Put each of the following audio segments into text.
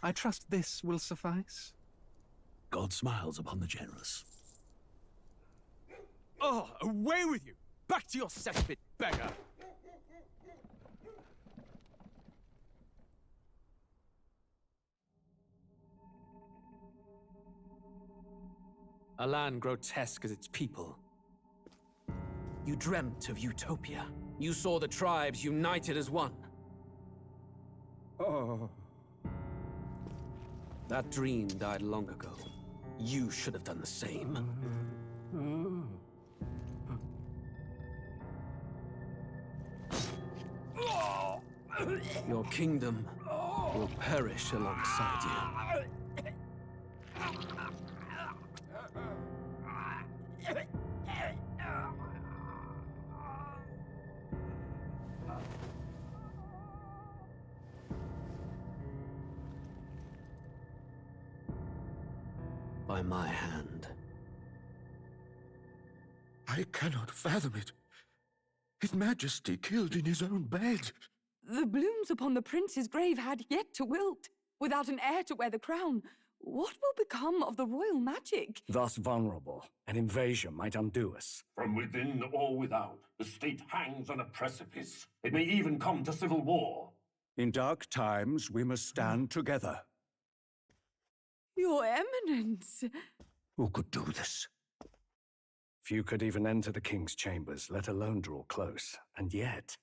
I trust this will suffice. God smiles upon the generous. Oh, away with you! Back to your cesspit, beggar! A land grotesque as its people. You dreamt of utopia. You saw the tribes united as one. Oh. That dream died long ago. You should have done the same. Your kingdom will perish alongside you. By my hand. I cannot fathom it. His Majesty killed in his own bed. The blooms upon the prince's grave had yet to wilt. Without an heir to wear the crown, what will become of the royal magic? Thus vulnerable, an invasion might undo us. From within or without, the state hangs on a precipice. It may even come to civil war. In dark times, we must stand together. Your Eminence! Who could do this? Few could even enter the king's chambers, let alone draw close. And yet,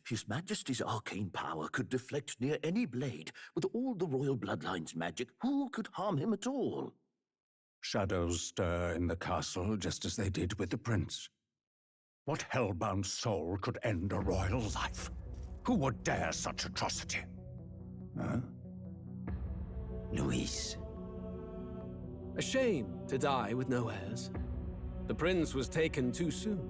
His Majesty's arcane power could deflect near any blade. With all the royal bloodline's magic, who could harm him at all? Shadows stir in the castle just as they did with the prince. What hellbound soul could end a royal life? Who would dare such atrocity? Huh? Luis. A shame to die with no heirs. The prince was taken too soon.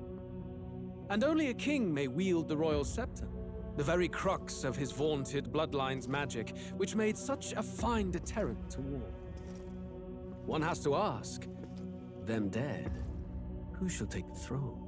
And only a king may wield the royal scepter, the very crux of his vaunted bloodline's magic, which made such a fine deterrent to war. One has to ask, them dead, who shall take the throne?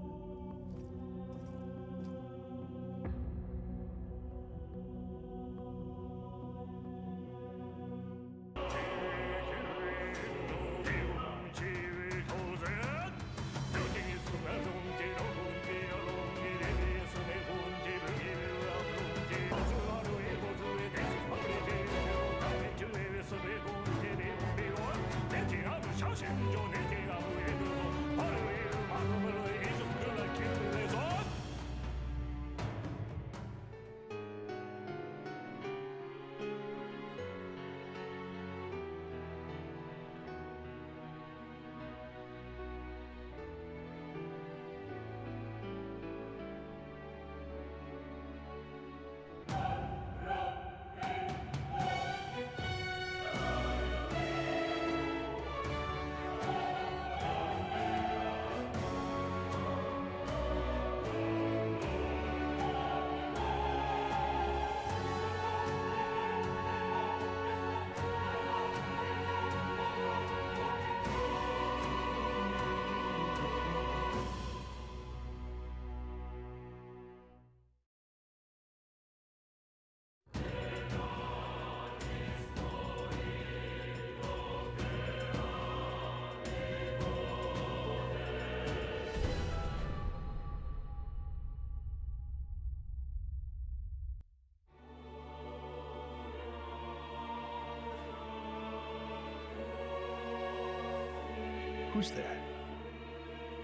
Who's there?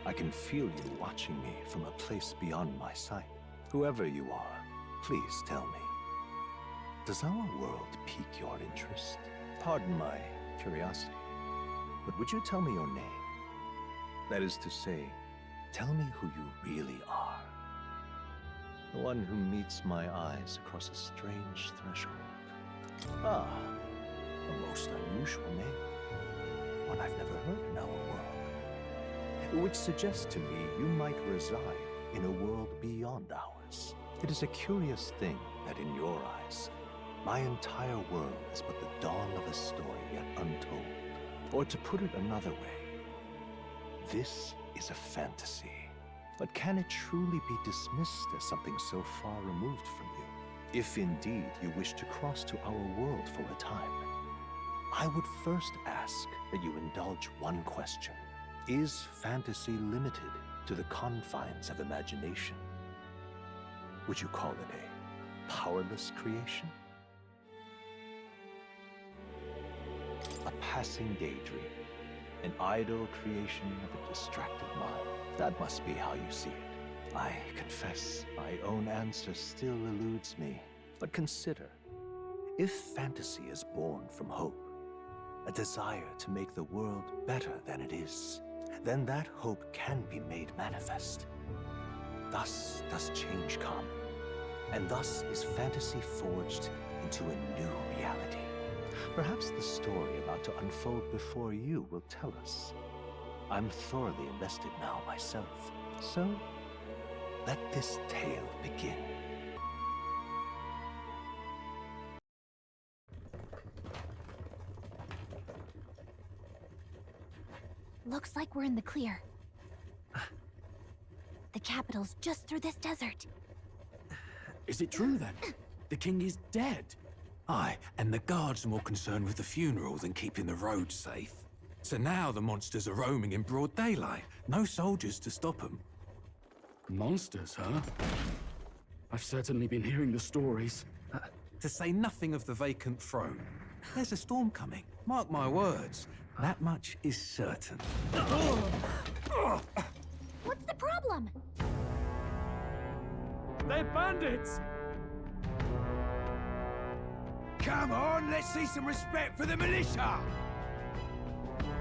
I can feel you watching me from a place beyond my sight. Whoever you are, please tell me. Does our world pique your interest? Pardon my curiosity, but would you tell me your name? That is to say, tell me who you really are. The one who meets my eyes across a strange threshold. Ah, a most unusual name. One I've never heard in our world. Which suggests to me you might reside in a world beyond ours. It is a curious thing that in your eyes, my entire world is but the dawn of a story yet untold. Or to put it another way, this is a fantasy. But can it truly be dismissed as something so far removed from you? If indeed you wish to cross to our world for a time, I would first ask that you indulge one question. Is fantasy limited to the confines of imagination? Would you call it a powerless creation? A passing daydream, an idle creation of a distracted mind. That must be how you see it. I confess, my own answer still eludes me. But consider, if fantasy is born from hope, a desire to make the world better than it is, then that hope can be made manifest. Thus does change come, and thus is fantasy forged into a new reality. Perhaps the story about to unfold before you will tell us. I'm thoroughly invested now myself, so let this tale begin. Looks like we're in the clear. The capital's just through this desert. Is it true then? The king is dead? Aye, and the guards are more concerned with the funeral than keeping the roads safe. So now the monsters are roaming in broad daylight. No soldiers to stop them. Monsters, huh? I've certainly been hearing the stories. To say nothing of the vacant throne. There's a storm coming. Mark my words. That much is certain. What's the problem? They're bandits! Come on, let's see some respect for the militia!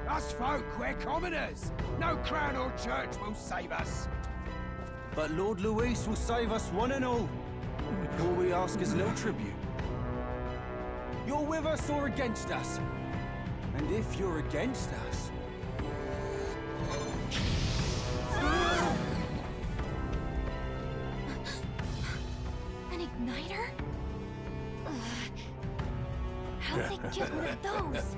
Us folk, we're commoners. No crown or church will save us. But Lord Luis will save us one and all. All we ask is a little tribute. You're with us or against us? And if you're against us... An igniter? How'd they get one of those?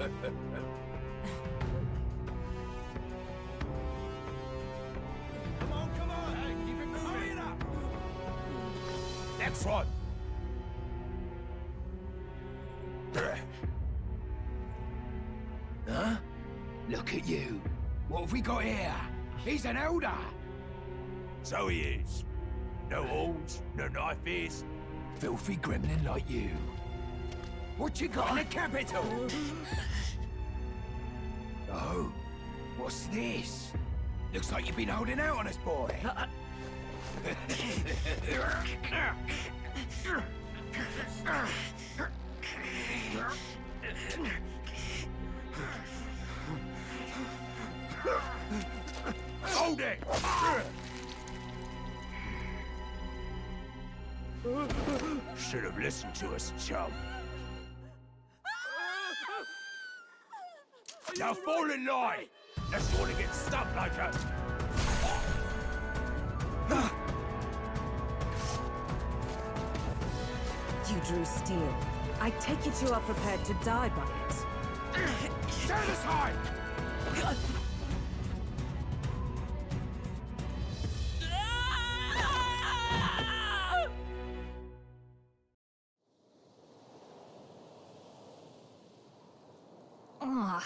Come on! Hey, keep it moving! Hurry it up! Next one! Huh? Look at you. What have we got here? He's an elder. So he is. No horns, no knife is. Filthy gremlin like you. What you got in the capital? Oh, what's this? Looks like you've been holding out on us, boy. Hold it! Should have listened to us, chum. Now fall in line! Unless you want to get stuck like us! You drew steel. I take it you are prepared to die by it. Stand aside! Ugh,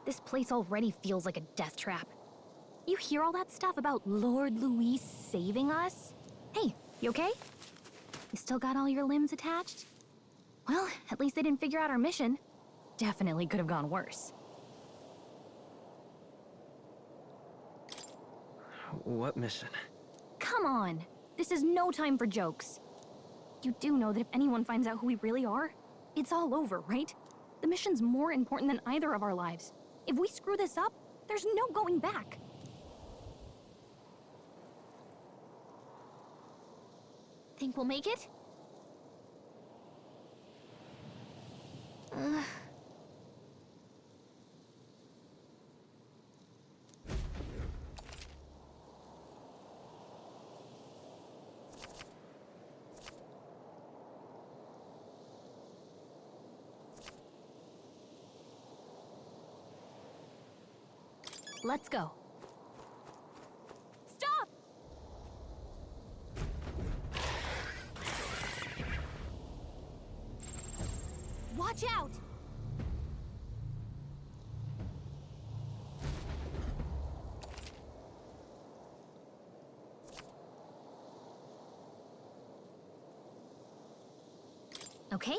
this place already feels like a death trap. You hear all that stuff about Lord Luis saving us? Hey, you okay? You still got all your limbs attached? Well, at least they didn't figure out our mission. Definitely could have gone worse. What mission? Come on! This is no time for jokes. You do know that if anyone finds out who we really are, it's all over, right? The mission's more important than either of our lives. If we screw this up, there's no going back. Think we'll make it? Let's go. Stop! Watch out! Okay?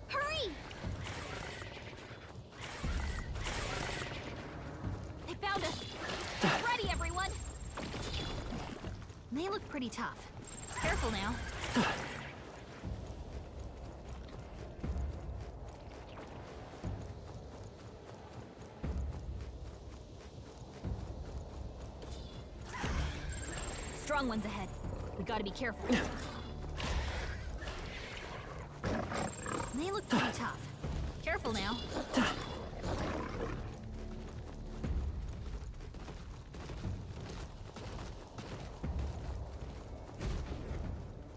Hurry! They found us! Get ready, everyone! They look pretty tough. Careful now. Strong ones ahead. We gotta be careful. They look pretty tough. Careful now.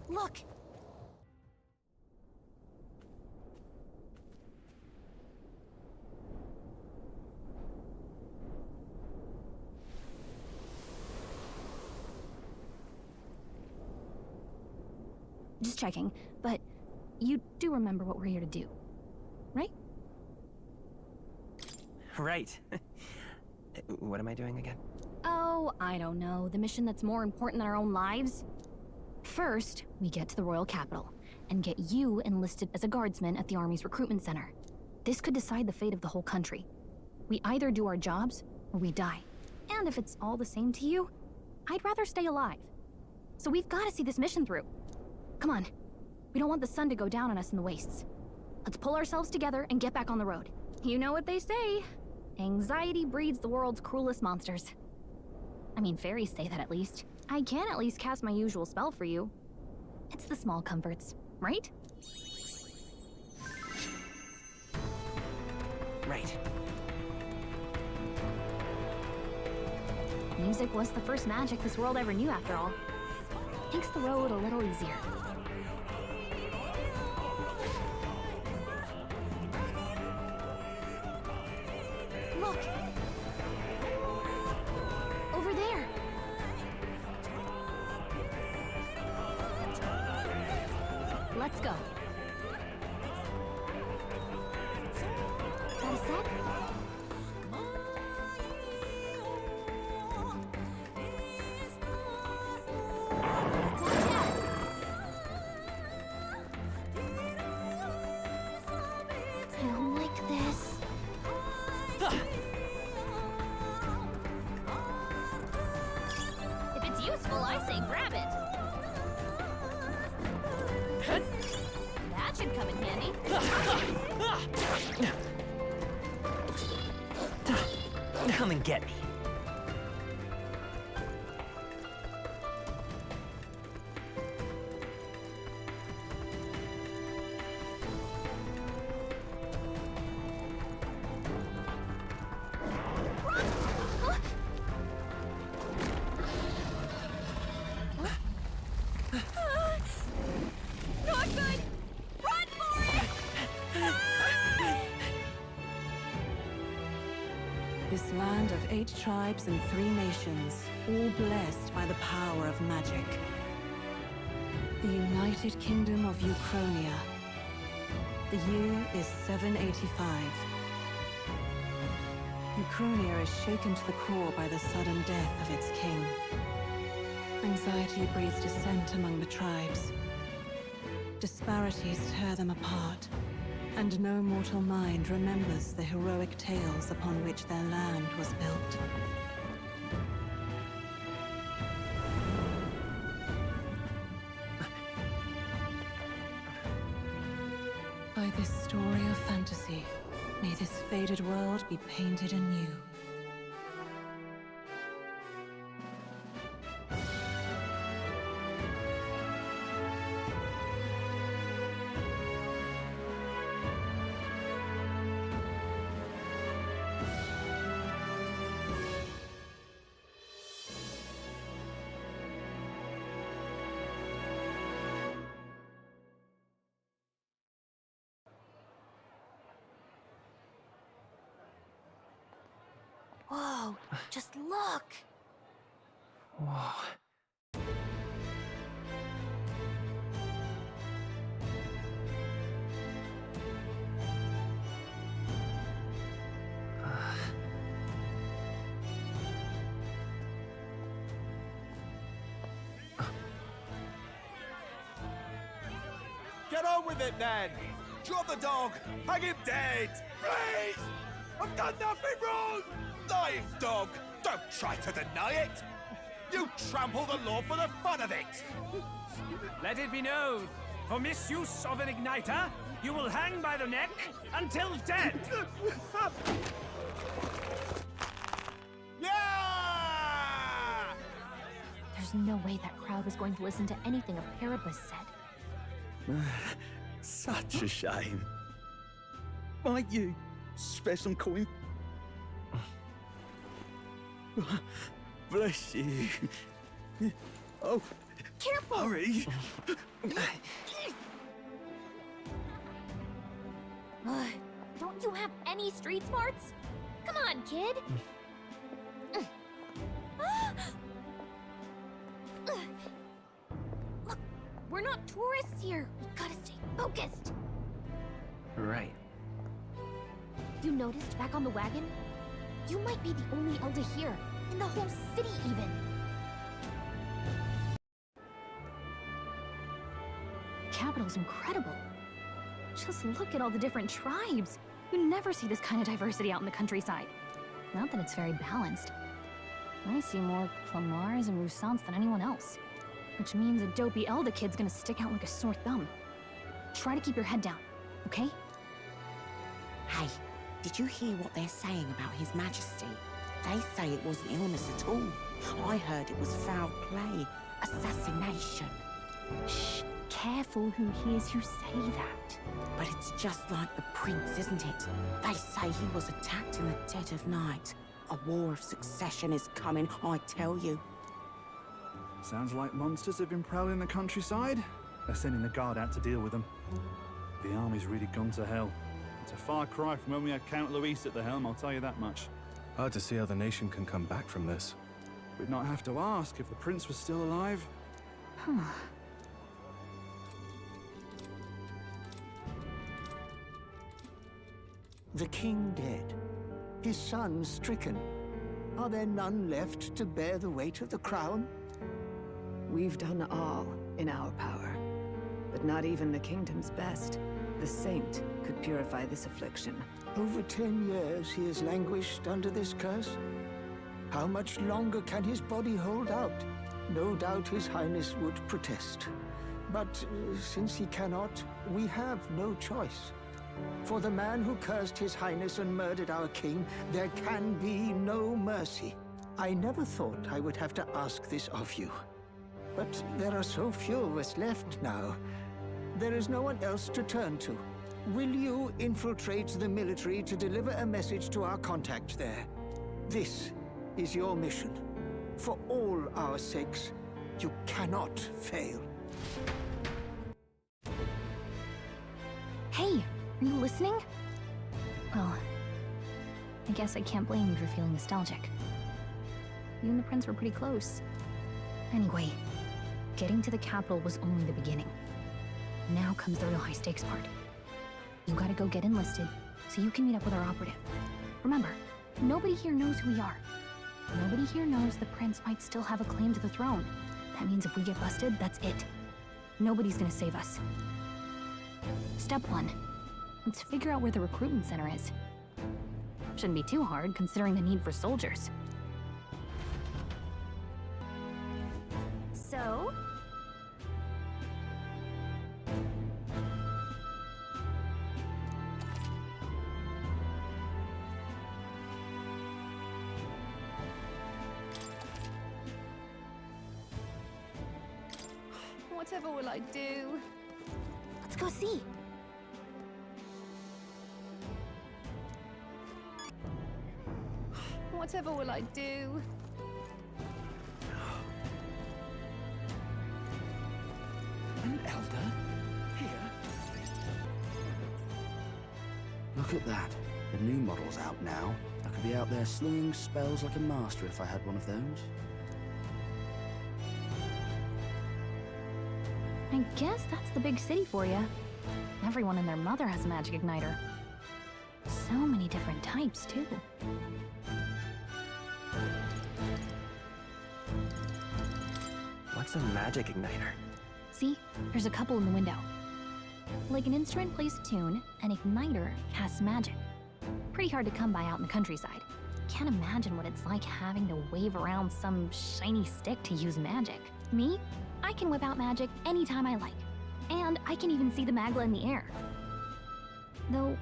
Look! Just checking, but you do remember what we're here to do, right? Right. What am I doing again? Oh, I don't know. The mission that's more important than our own lives? First, we get to the royal capital and get you enlisted as a guardsman at the army's recruitment center. This could decide the fate of the whole country. We either do our jobs or we die. And if it's all the same to you, I'd rather stay alive. So we've got to see this mission through. Come on. We don't want the sun to go down on us in the wastes. Let's pull ourselves together and get back on the road. You know what they say. Anxiety breeds the world's cruelest monsters. I mean, fairies say that at least. I can at least cast my usual spell for you. It's the small comforts, right? Right. Music was the first magic this world ever knew, after all. Makes the road a little easier. Look! Over there! Let's go. Got a sec? I don't like this. If it's useful, I say grab it. That should come in handy. Come and get me. Not good! Run for it! This land of 8 tribes and 3 nations, all blessed by the power of magic. The United Kingdom of Uchronia. The year is 785. Uchronia is shaken to the core by the sudden death of its king. Anxiety breeds dissent among the tribes. Disparities tear them apart, and no mortal mind remembers the heroic tales upon which their land was built. By this story of fantasy, may this faded world be painted anew. Whoa, just look! Whoa. Get on with it, then! Drop the dog! Hang him dead! Please! I've done nothing wrong! Lying dog! Don't try to deny it! You trample the law for the fun of it! Let it be known, for misuse of an igniter, you will hang by the neck until dead! Yeah! There's no way that crowd was going to listen to anything a Paribus said. Such a shame. Might you spare some coin? Bless you. Oh, careful! Hurry! Don't you have any street smarts? Come on, kid! Look, we're not tourists here. We gotta stay focused. Right. You noticed back on the wagon? You might be the only elder here, in the whole city even. The capital's incredible. Just look at all the different tribes. You never see this kind of diversity out in the countryside. Not that it's very balanced. I see more Clamars and Roussants than anyone else. Which means a dopey Elder kid's gonna stick out like a sore thumb. Try to keep your head down, okay? Hey, did you hear what they're saying about His Majesty? They say it wasn't illness at all. I heard it was foul play, assassination. Shh, careful who hears you say that. But it's just like the prince, isn't it? They say he was attacked in the dead of night. A war of succession is coming, I tell you. Sounds like monsters have been prowling the countryside. They're sending the guard out to deal with them. The army's really gone to hell. It's a far cry from when we had Count Luis at the helm, I'll tell you that much. Hard to see how the nation can come back from this. We'd not have to ask if the prince was still alive. The king dead, his son stricken. Are there none left to bear the weight of the crown? We've done all in our power, but not even the kingdom's best. The saint could purify this affliction. Over 10 years he has languished under this curse. How much longer can his body hold out? No doubt his highness would protest. But since he cannot, we have no choice. For the man who cursed his highness and murdered our king, there can be no mercy. I never thought I would have to ask this of you. But there are so few of us left now. There is no one else to turn to. Will you infiltrate the military to deliver a message to our contact there? This is your mission. For all our sakes, you cannot fail. Hey, are you listening? Well, I guess I can't blame you for feeling nostalgic. You and the prince were pretty close. Anyway, getting to the capital was only the beginning. Now comes the real high-stakes part. You gotta go get enlisted, so you can meet up with our operative. Remember, nobody here knows who we are. Nobody here knows the prince might still have a claim to the throne. That means if we get busted, that's it. Nobody's gonna save us. Step 1. Let's figure out where the recruitment center is. Shouldn't be too hard, considering the need for soldiers. So? Whatever will I do? Let's go see. Whatever will I do? An elder? Here? Look at that. The new model's out now. I could be out there slinging spells like a master if I had one of those. I guess that's the big city for you. Everyone and their mother has a magic igniter. So many different types, too. What's a magic igniter? See? There's a couple in the window. Like an instrument plays a tune, an igniter casts magic. Pretty hard to come by out in the countryside. Can't imagine what it's like having to wave around some shiny stick to use magic. Me? I can whip out magic anytime I like. And I can even see the Magla in the air. Though,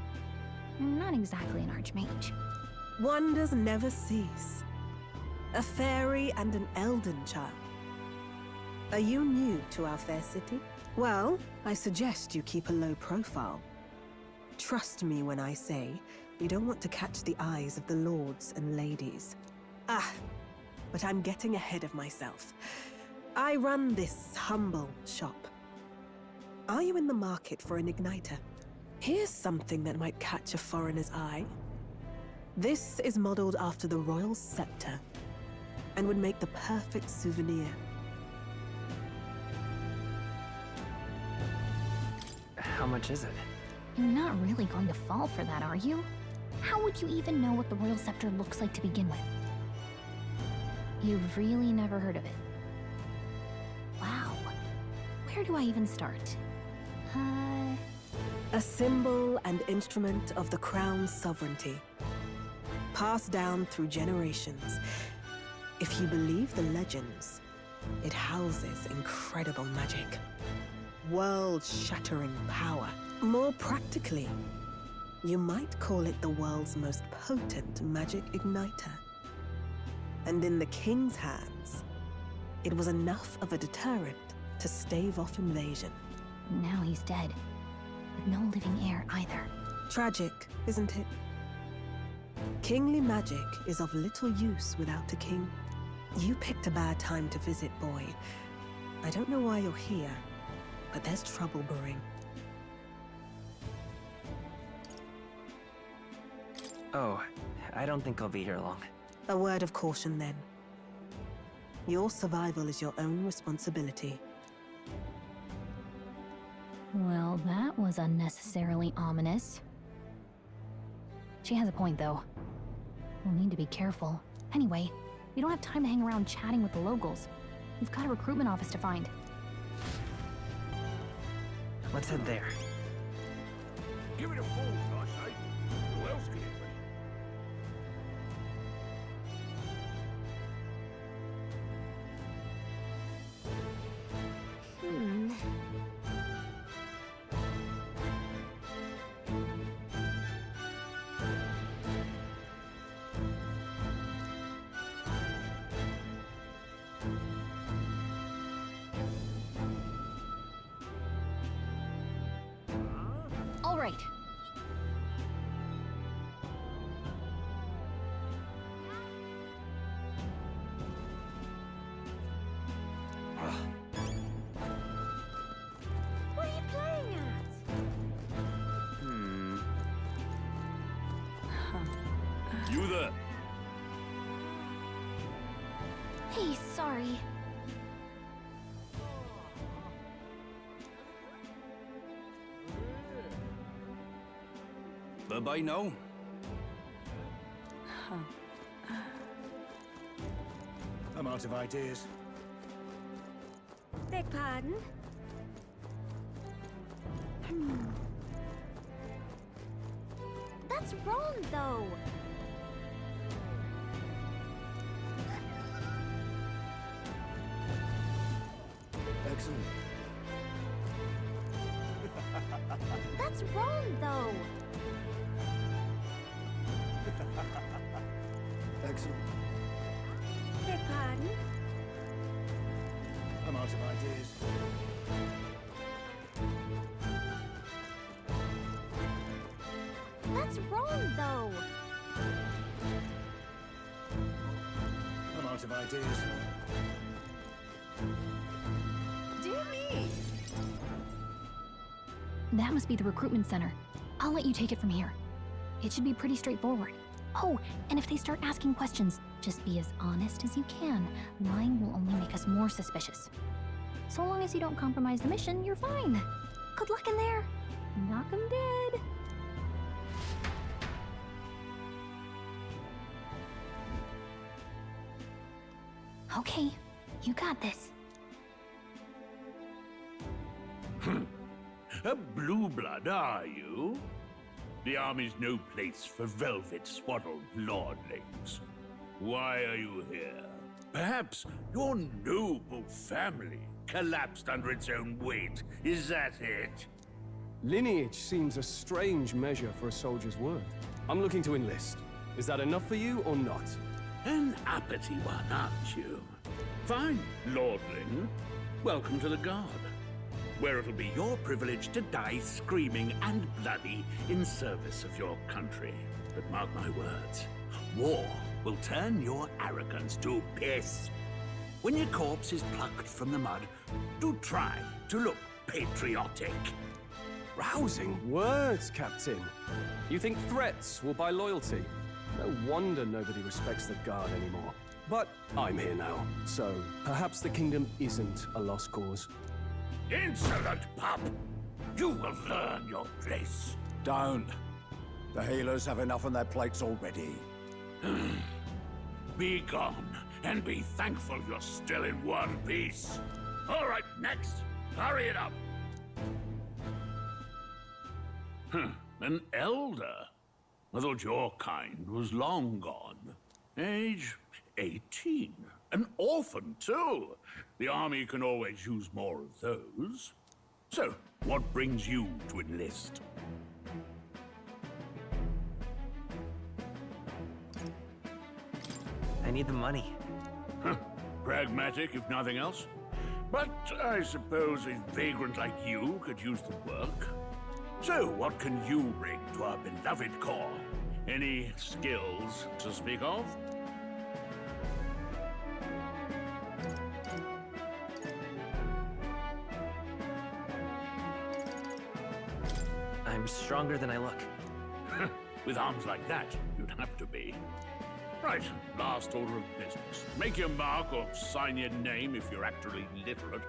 I'm not exactly an archmage. Wonders never cease. A fairy and an elden child. Are you new to our fair city? Well, I suggest you keep a low profile. Trust me when I say you don't want to catch the eyes of the lords and ladies. But I'm getting ahead of myself. I run this humble shop. Are you in the market for an igniter? Here's something that might catch a foreigner's eye. This is modeled after the royal scepter and would make the perfect souvenir. How much is it? You're not really going to fall for that, are you? How would you even know what the royal scepter looks like to begin with? You've really never heard of it. Wow. Where do I even start? A symbol and instrument of the crown's sovereignty. Passed down through generations. If you believe the legends, it houses incredible magic. World-shattering power. More practically, you might call it the world's most potent magic igniter. And in the king's hands, it was enough of a deterrent to stave off invasion. Now he's dead, with no living heir either. Tragic, isn't it? Kingly magic is of little use without a king. You picked a bad time to visit, boy. I don't know why you're here, but there's trouble brewing. Oh, I don't think I'll be here long. A word of caution, then. Your survival is your own responsibility. Well, that was unnecessarily ominous. She has a point, though. We'll need to be careful. Anyway, we don't have time to hang around chatting with the locals. We've got a recruitment office to find. Let's head there. Give it a fall, I say. Who else can it be? All right. What are you playing at? You there? Hey, sorry. Bye-bye now. I'm out of ideas. Beg pardon? That's wrong, though. Excellent. That's wrong, though. Excellent. Beg pardon? I'm out of ideas. That's wrong, though. I'm out of ideas. Dear me! That must be the recruitment center. I'll let you take it from here. It should be pretty straightforward. Oh, and if they start asking questions, just be as honest as you can. Lying will only make us more suspicious. So long as you don't compromise the mission, you're fine. Good luck in there. Knock 'em dead. Okay, you got this. A blue blood, are you? The army's no place for velvet-swaddled lordlings. Why are you here? Perhaps your noble family collapsed under its own weight. Is that it? Lineage seems a strange measure for a soldier's worth. I'm looking to enlist. Is that enough for you or not? An uppity one, aren't you? Fine, lordling. Welcome to the Guard, where it'll be your privilege to die screaming and bloody in service of your country. But mark my words, war will turn your arrogance to piss. When your corpse is plucked from the mud, do try to look patriotic. Rousing words, Captain. You think threats will buy loyalty? No wonder nobody respects the Guard anymore. But I'm here now, so perhaps the kingdom isn't a lost cause. Insolent pup! You will learn your place. Don't. The healers have enough on their plates already. Be gone, and be thankful you're still in one piece. All right, next. Hurry it up. An elder? I thought your kind was long gone. Age 18. An orphan, too. The army can always use more of those. So, what brings you to enlist? I need the money. Pragmatic, if nothing else. But I suppose a vagrant like you could use the work. So, what can you bring to our beloved corps? Any skills to speak of? I'm stronger than I look. With arms like that, you'd have to be. Right, last order of business. Make your mark or sign your name if you're actually literate.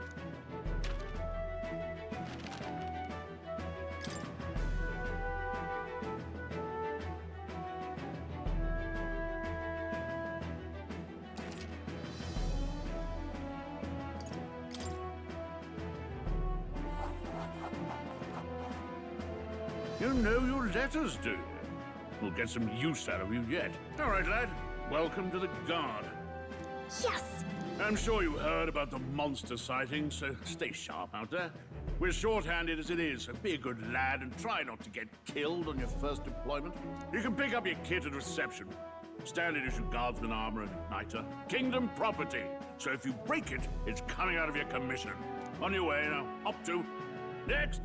You know your letters, do you? We'll get some use out of you yet. All right, lad. Welcome to the Guard. Yes! I'm sure you heard about the monster sighting, so stay sharp out there. We're short-handed as it is, so be a good lad and try not to get killed on your first deployment. You can pick up your kit at reception. Standard issue guardsman armor and igniter. Kingdom property. So if you break it, it's coming out of your commission. On your way now. Up to. Next.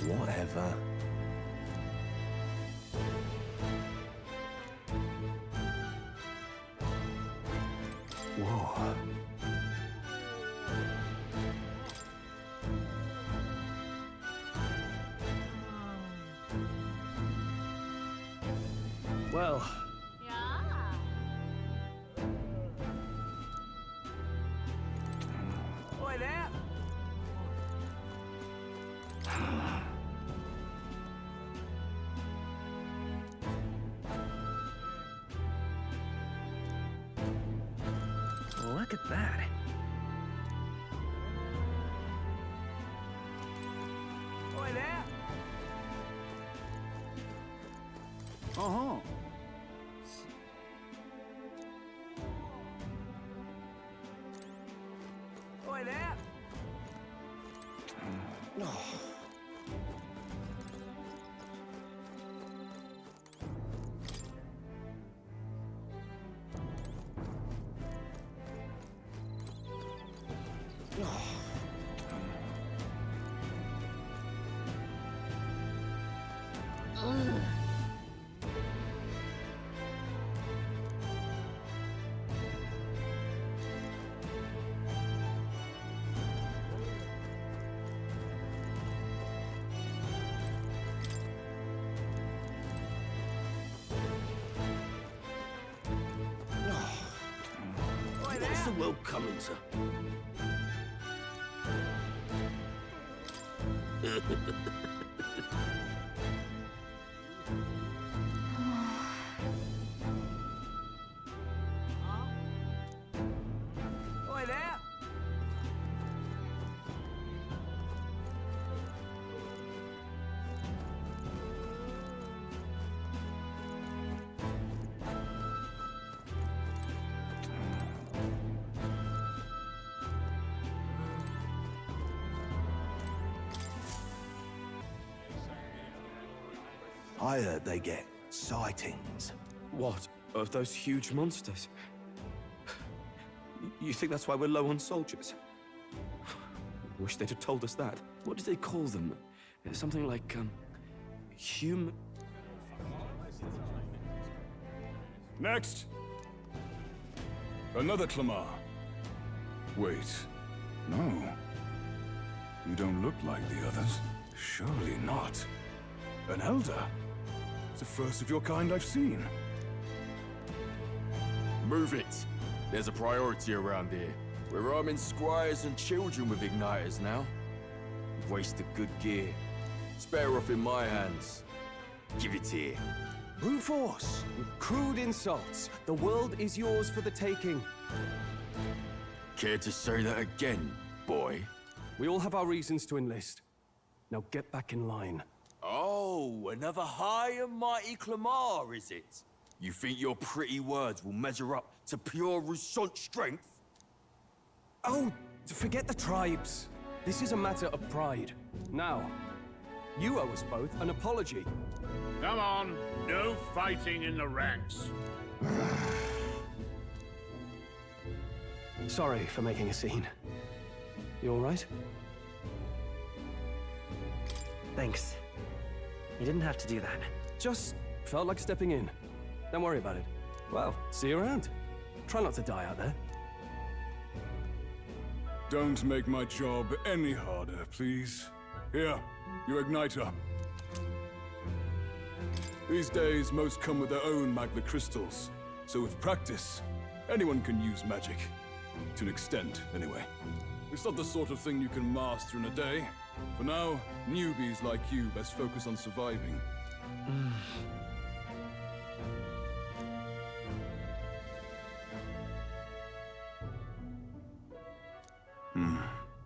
Whatever. Whoa. Well. Boy there! Look at that. Boy there! Uh-huh. Boy there! What's the world coming to? I heard they get sightings. What? Of those huge monsters? You think that's why we're low on soldiers? Wish they'd have told us that. What did they call them? Something like, human... Next! Another Clamar. Wait. No. You don't look like the others. Surely not. An elder? It's the first of your kind I've seen. Move it. There's a priority around here. We're arming squires and children with igniters now. We've wasted good gear. It's better off in my hands. Give it here. Brute force! Crude insults. The world is yours for the taking. Care to say that again, boy? We all have our reasons to enlist. Now get back in line. Oh, another high and mighty Clamar, is it? You think your pretty words will measure up to pure Roussant strength? Oh, forget the tribes. This is a matter of pride. Now, you owe us both an apology. Come on, no fighting in the ranks. Sorry for making a scene. You all right? Thanks. You didn't have to do that. Just felt like stepping in. Don't worry about it. Well, see you around. Try not to die out there. Don't make my job any harder, please. Here, your igniter. These days, most come with their own magna crystals. So with practice, anyone can use magic. To an extent, anyway. It's not the sort of thing you can master in a day. For now, newbies like you best focus on surviving.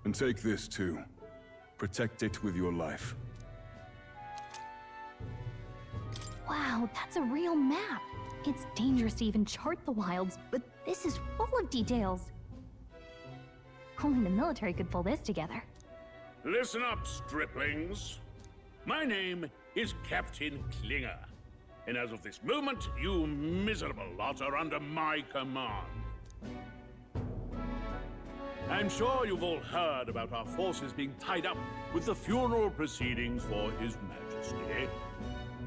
And take this too. Protect it with your life. Wow, that's a real map. It's dangerous to even chart the wilds, but this is full of details. Only the military could pull this together. Listen up, striplings. My name is Captain Klinger, and as of this moment, you miserable lot are under my command. I'm sure you've all heard about our forces being tied up with the funeral proceedings for His Majesty.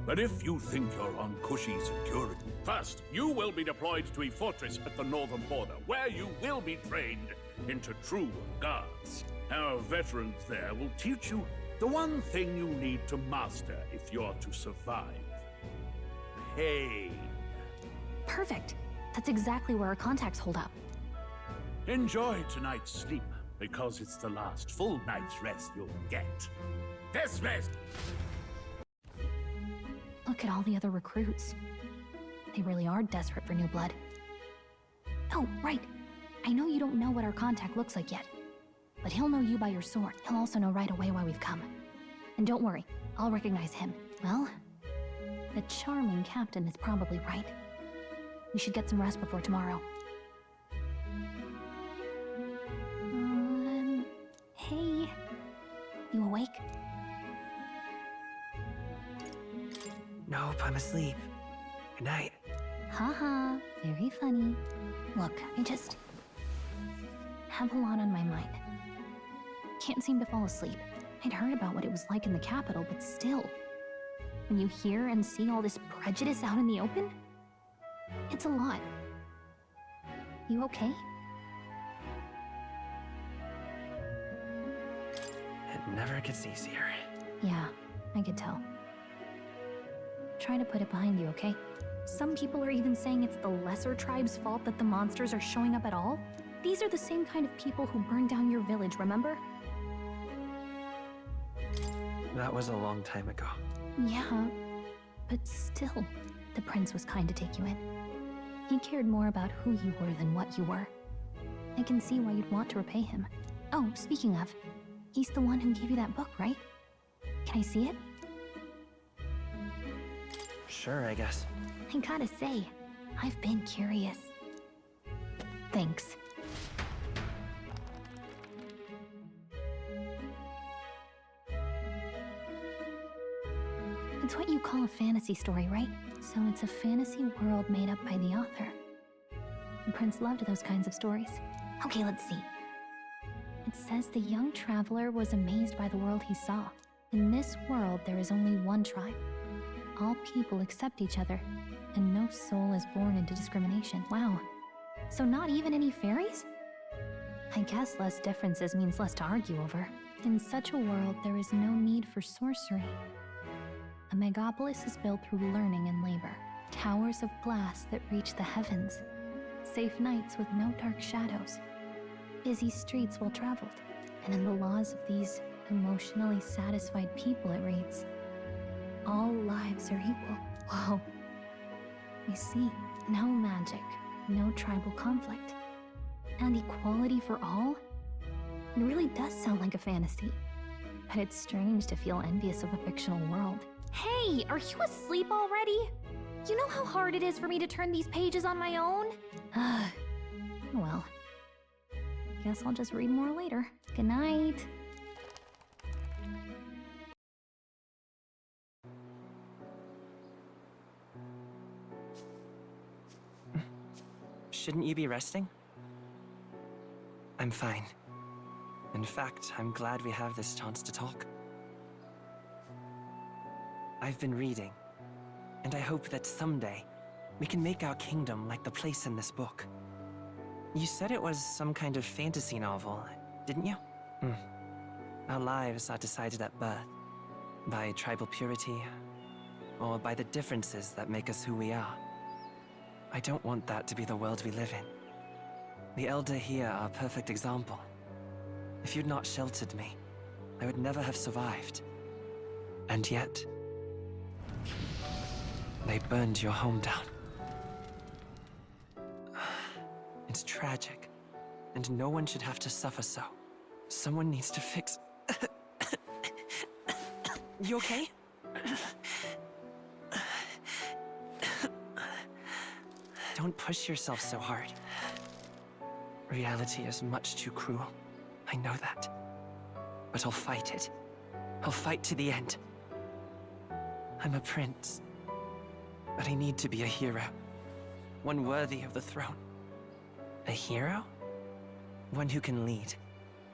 But if you think you're on cushy security, first, you will be deployed to a fortress at the northern border, where you will be trained into true guards. Our veterans there will teach you the one thing you need to master if you're to survive. Pain. Perfect. That's exactly where our contacts hold up. Enjoy tonight's sleep, because it's the last full night's rest you'll get. Dismissed! Look at all the other recruits. They really are desperate for new blood. Oh, right. I know you don't know what our contact looks like yet, but he'll know you by your sword. He'll also know right away why we've come. And don't worry, I'll recognize him. Well, the charming captain is probably right. We should get some rest before tomorrow. Hey. You awake? Nope, I'm asleep. Good night. Haha, very funny. Look, I just have a lot on my mind. Can't seem to fall asleep. I'd heard about what it was like in the capital, but still. When you hear and see all this prejudice out in the open, it's a lot. You okay? It never gets easier. Yeah, I could tell. Try to put it behind you, okay? Some people are even saying it's the lesser tribe's fault that the monsters are showing up at all. These are the same kind of people who burned down your village, remember? That was a long time ago. Yeah, but still, the prince was kind to take you in. He cared more about who you were than what you were. I can see why you'd want to repay him. Oh, speaking of, he's the one who gave you that book, right? Can I see it? Sure, I guess. I gotta say, I've been curious. Thanks. It's what you call a fantasy story, right? So it's a fantasy world made up by the author. The prince loved those kinds of stories. Okay, let's see. It says the young traveler was amazed by the world he saw. In this world, there is only one tribe. All people accept each other, and no soul is born into discrimination. Wow. So not even any fairies? I guess less differences means less to argue over. In such a world, there is no need for sorcery. A megapolis is built through learning and labor. Towers of glass that reach the heavens. Safe nights with no dark shadows. Busy streets well traveled. And in the laws of these emotionally satisfied people, it reads, all lives are equal. Whoa. You see, no magic, no tribal conflict, and equality for all? It really does sound like a fantasy. But it's strange to feel envious of a fictional world. Hey, are you asleep already? You know how hard it is for me to turn these pages on my own? Well, guess I'll just read more later. Good night. Shouldn't you be resting? I'm fine. In fact, I'm glad we have this chance to talk. I've been reading, and I hope that someday we can make our kingdom like the place in this book. You said it was some kind of fantasy novel, didn't you? Our lives are decided at birth, by tribal purity, or by the differences that make us who we are. I don't want that to be the world we live in. The Elder here are a perfect example. If you'd not sheltered me, I would never have survived. And yet, they burned your home down. It's tragic, and no one should have to suffer so. Someone needs to fix... You okay? Don't push yourself so hard. Reality is much too cruel. I know that. But I'll fight it. I'll fight to the end. I'm a prince. But I need to be a hero. One worthy of the throne. A hero? One who can lead.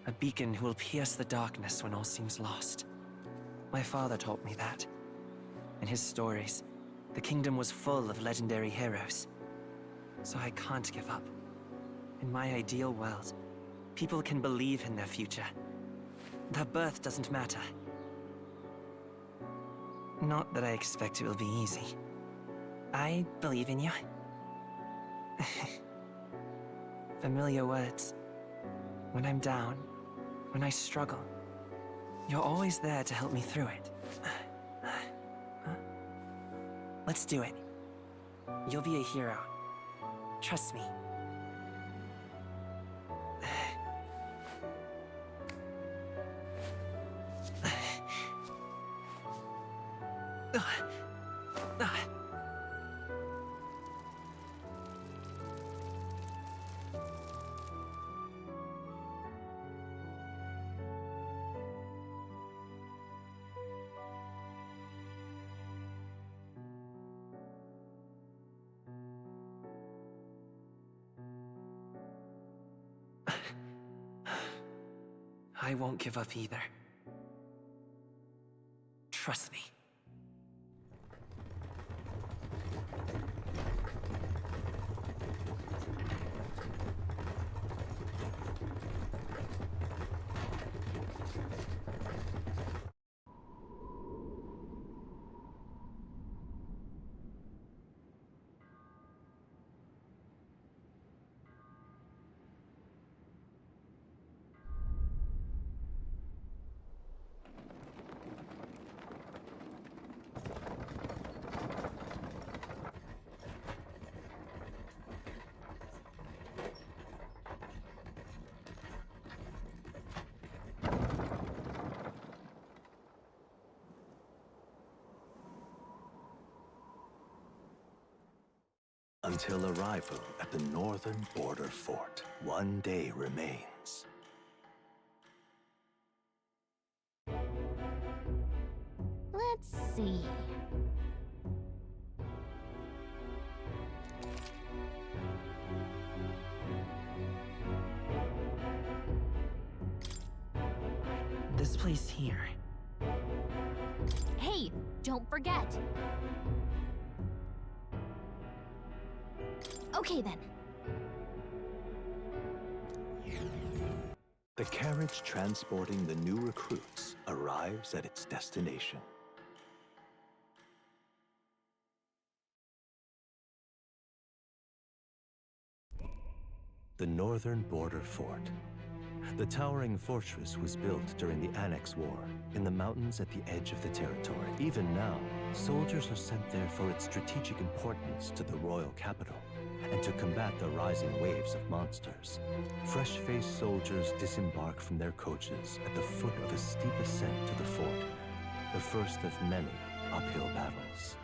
A beacon who will pierce the darkness when all seems lost. My father taught me that. In his stories, the kingdom was full of legendary heroes. So I can't give up. In my ideal world, people can believe in their future. Their birth doesn't matter. Not that I expect it will be easy. I believe in you. Familiar words. When I'm down, when I struggle, you're always there to help me through it. Let's do it. You'll be a hero. Trust me. I won't give up either. Trust me. Until arrival at the northern border fort, one day remains. Let's see. this place here. Hey, don't forget. Okay then. The carriage transporting the new recruits arrives at its destination. The northern border fort. The towering fortress was built during the Annex War in the mountains at the edge of the territory. Even now, soldiers are sent there for its strategic importance to the royal capital and to combat the rising waves of monsters. Fresh-faced soldiers disembark from their coaches at the foot of a steep ascent to the fort, the first of many uphill battles.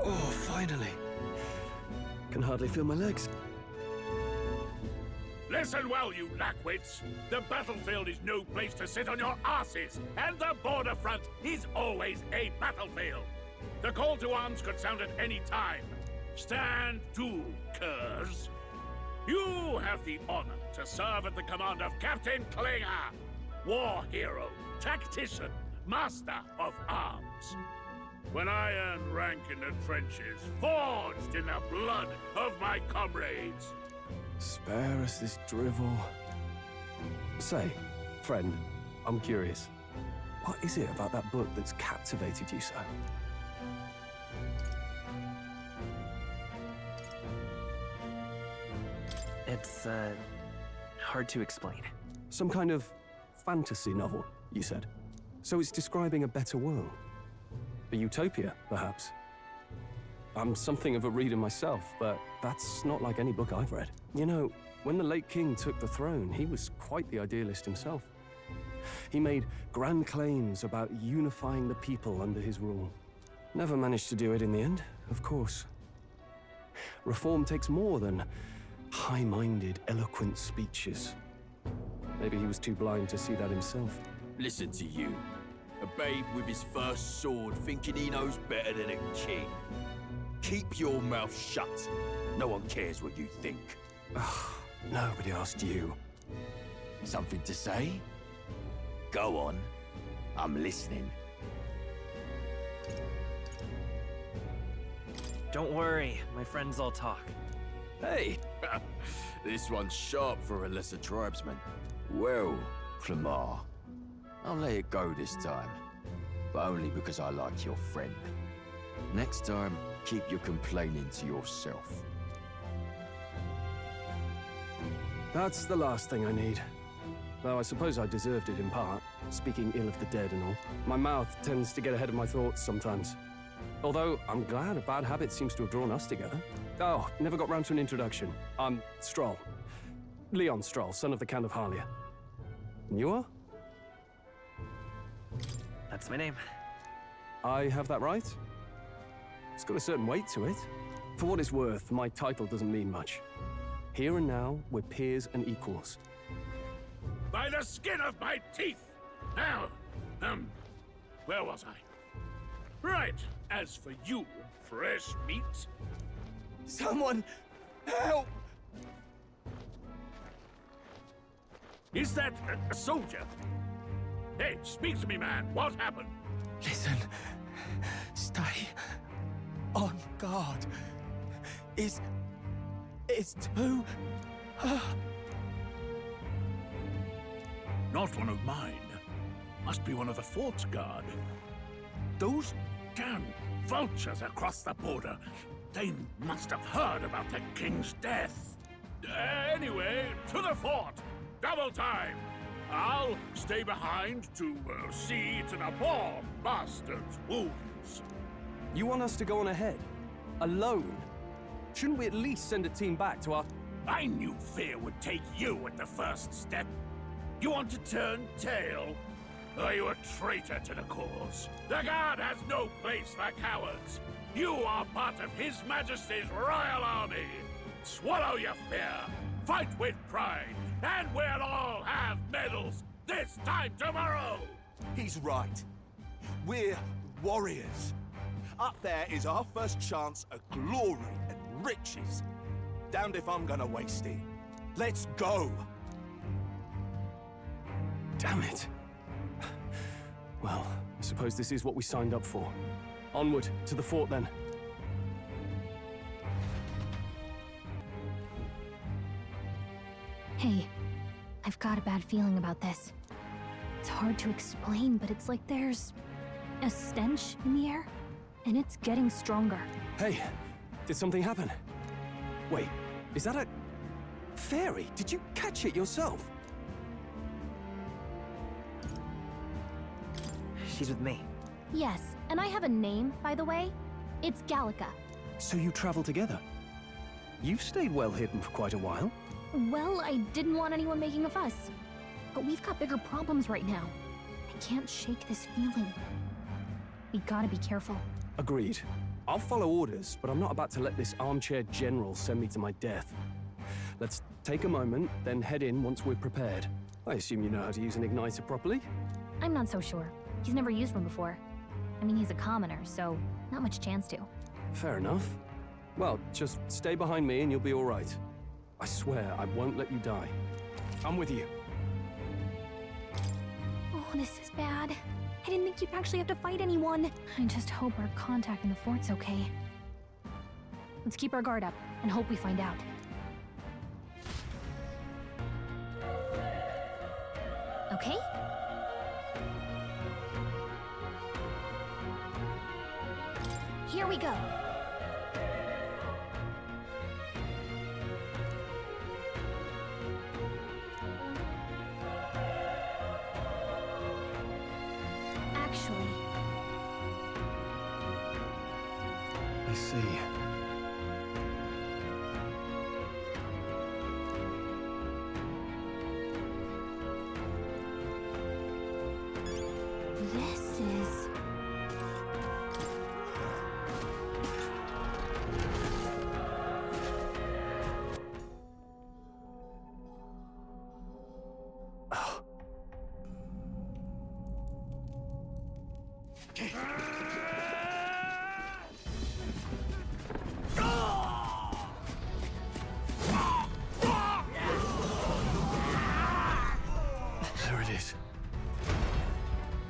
Oh, finally. Can hardly feel my legs. Listen well, you lackwits. The battlefield is no place to sit on your asses, and the border front is always a battlefield. The call to arms could sound at any time. Stand to, curs. You have the honor to serve at the command of Captain Klinger, war hero, tactician, master of arms. When I earned rank in the trenches, forged in the blood of my comrades. Spare us this drivel. Say, friend, I'm curious. What is it about that book that's captivated you so? It's, hard to explain. Some kind of fantasy novel, you said. So it's describing a better world. A utopia, perhaps. I'm something of a reader myself, but that's not like any book I've read. You know, when the late king took the throne, he was quite the idealist himself. He made grand claims about unifying the people under his rule. Never managed to do it in the end, of course. Reform takes more than high-minded, eloquent speeches. Maybe he was too blind to see that himself. Listen to you. A babe with his first sword thinking he knows better than a king. Keep your mouth shut. No one cares what you think. Nobody asked you. Something to say? Go on. I'm listening. Don't worry, my friends all talk. Hey! This one's sharp for a lesser tribesman. Well, Clemar, I'll let it go this time. But only because I like your friend. Next time, keep your complaining to yourself. That's the last thing I need. Though I suppose I deserved it in part, speaking ill of the dead and all. My mouth tends to get ahead of my thoughts sometimes. Although, I'm glad a bad habit seems to have drawn us together. Oh, never got round to an introduction. I'm Stroll. Leon Stroll, son of the Count of Harlia. And you are? That's my name. I have that right? It's got a certain weight to it. For what it's worth, my title doesn't mean much. Here and now, we're peers and equals. By the skin of my teeth! Now, where was I? Right, as for you, fresh meat... Someone, help! Is that a soldier? Hey, speak to me, man. What happened? Listen. Stay on guard. It's too... Not one of mine. Must be one of the fort's guard. Those damn vultures across the border. They must have heard about the king's death. Anyway, to the fort. Double time. I'll stay behind to see to the poor bastard's wounds. You want us to go on ahead? Alone? Shouldn't we at least send a team back to our... I knew fear would take you at the first step. You want to turn tail? Are you a traitor to the cause? The Guard has no place for cowards. You are part of His Majesty's Royal Army. Swallow your fear. Fight with pride. And we'll all have medals this time tomorrow. He's right. We're warriors. Up there is our first chance at glory and riches. Damned if I'm gonna waste it. Let's go! Damn it. Well, I suppose this is what we signed up for. Onward, to the fort then. Hey, I've got a bad feeling about this. It's hard to explain, but it's like there's a stench in the air, and it's getting stronger. Hey, did something happen? Wait, is that a fairy? Did you catch it yourself? She's with me. Yes, and I have a name, by the way. It's Gallica. So you travel together? You've stayed well hidden for quite a while. Well, I didn't want anyone making a fuss. But we've got bigger problems right now. I can't shake this feeling. We gotta be careful. Agreed. I'll follow orders, but I'm not about to let this armchair general send me to my death. Let's take a moment, then head in once we're prepared. I assume you know how to use an igniter properly? I'm not so sure. He's never used one before. I mean, he's a commoner, so not much chance to. Fair enough. Well, just stay behind me and you'll be all right. I swear I won't let you die. I'm with you. Oh, this is bad. I didn't think you'd actually have to fight anyone. I just hope our contact in the fort's okay. Let's keep our guard up and hope we find out. Okay? Here we go. Actually, I see. this is... There it is.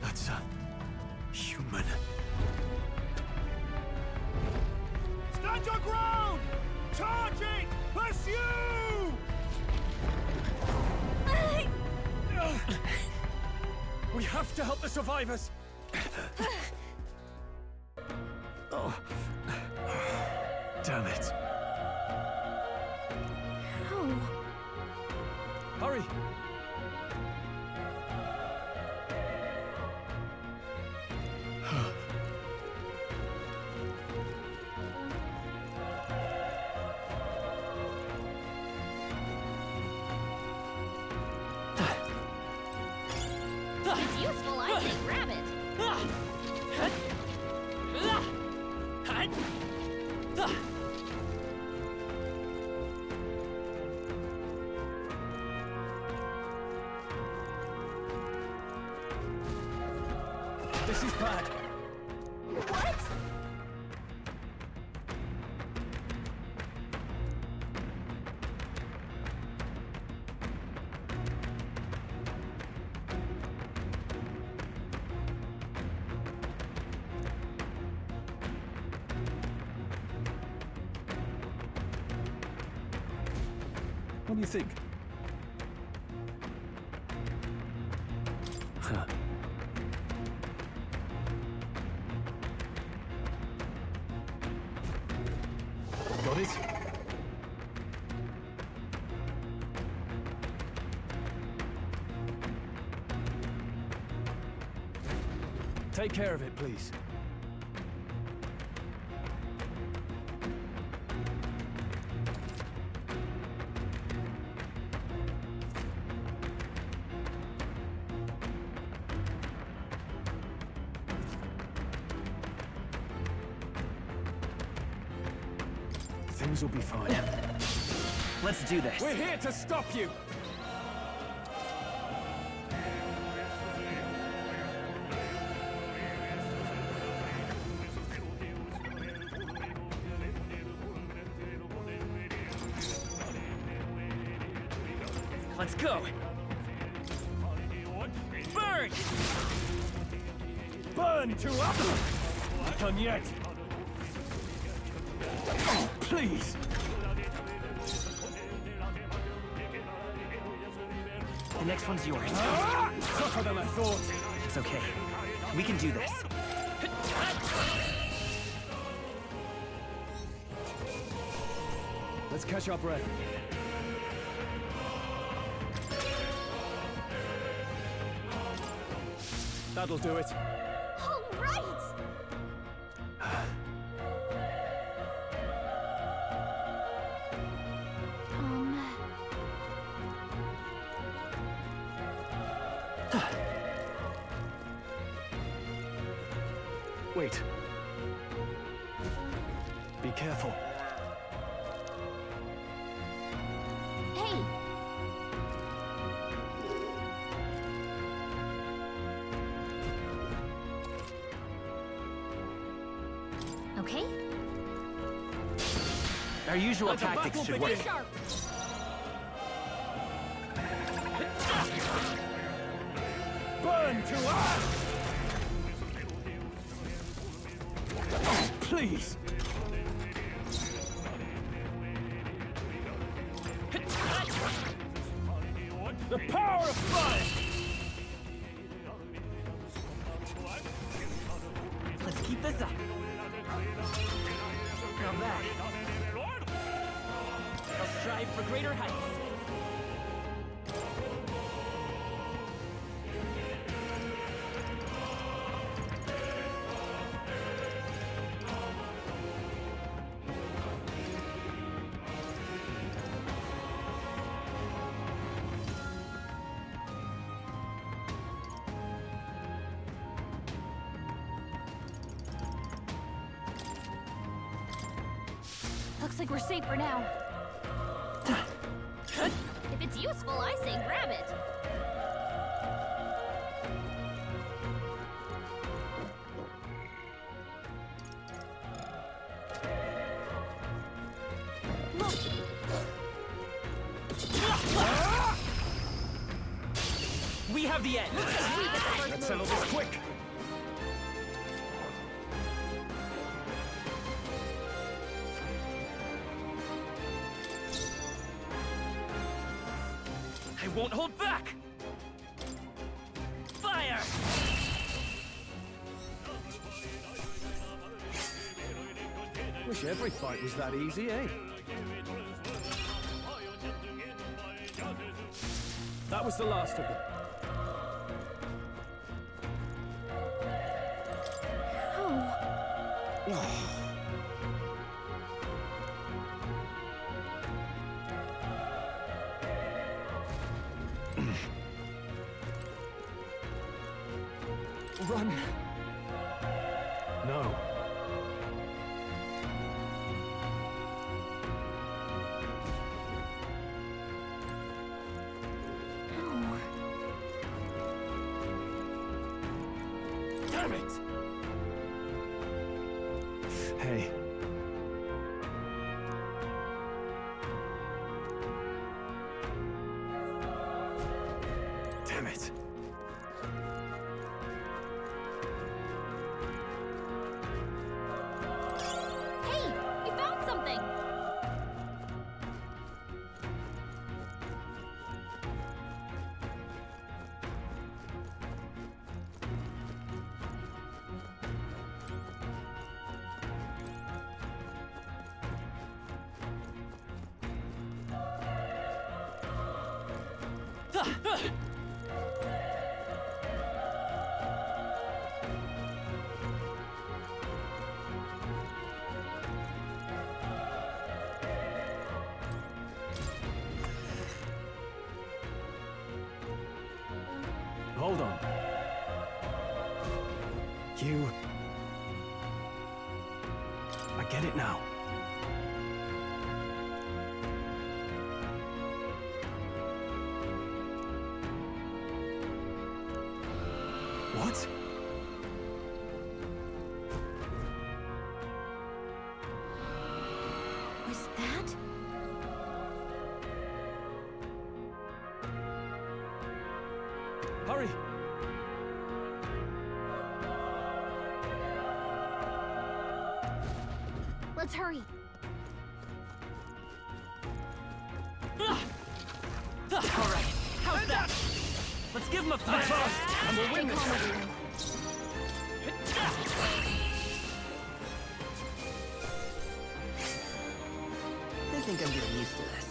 That's a human. Stand your ground! Charging! Pursue! We have to help the survivors! Oh. Damn it. How? Hurry! It's useful, I say grab it. This is bad. What? What do you think? Huh. Got it? Take care of it, please. Things will be fine. Let's do this. We're here to stop you! Let's go! Burn! Burn to up! Not done yet. Oh, please! The next one's yours. Tougher than I thought. It's okay. We can do this. Let's catch our breath. That'll do it. All right! Wait. Be careful. Hey! Okay? Our usual Let the tactics battle should begin. work. Sharp! Burn to ash! Oh, please! The power of fire! Let's keep this up. Now that. I'll strive for greater heights. Looks like we're safe for now. If it's useful, I say grab it. We have the edge. Let's settle this quick! I won't hold back! Fire! Wish every fight was that easy, eh? That was the last of them. Run! No. Damn it! Hey. Damn it. Hey! We found something! Hold on. You... I get it now. What? Was that? Hurry! Let's hurry. All right, how's that? Let's give him a fight, and we'll win this. I think I'm getting used to this.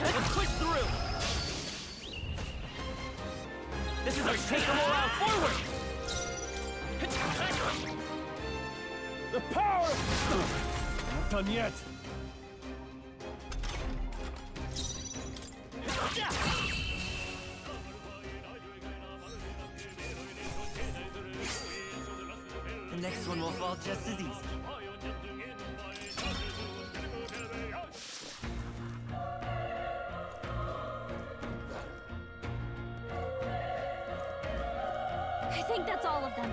Let's push through. This is our take them all out forward. The power! Not done yet. The next one will fall just as easy. I think that's all of them.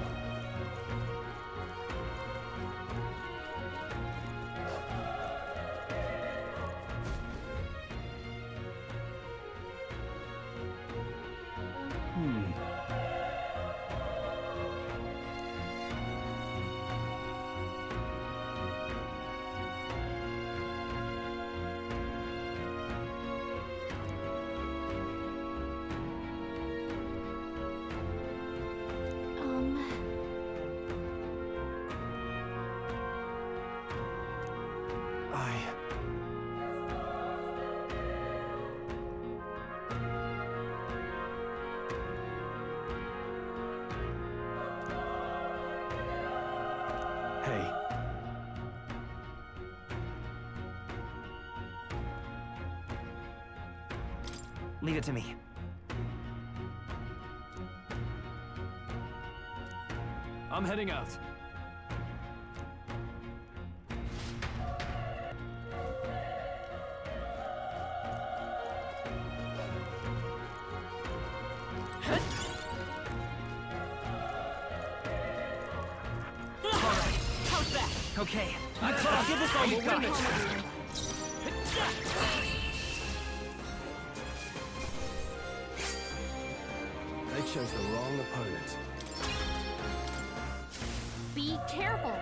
Hey. Leave it to me. I'm heading out. Okay, let's give this all we've got. They chose the wrong opponent. Be careful.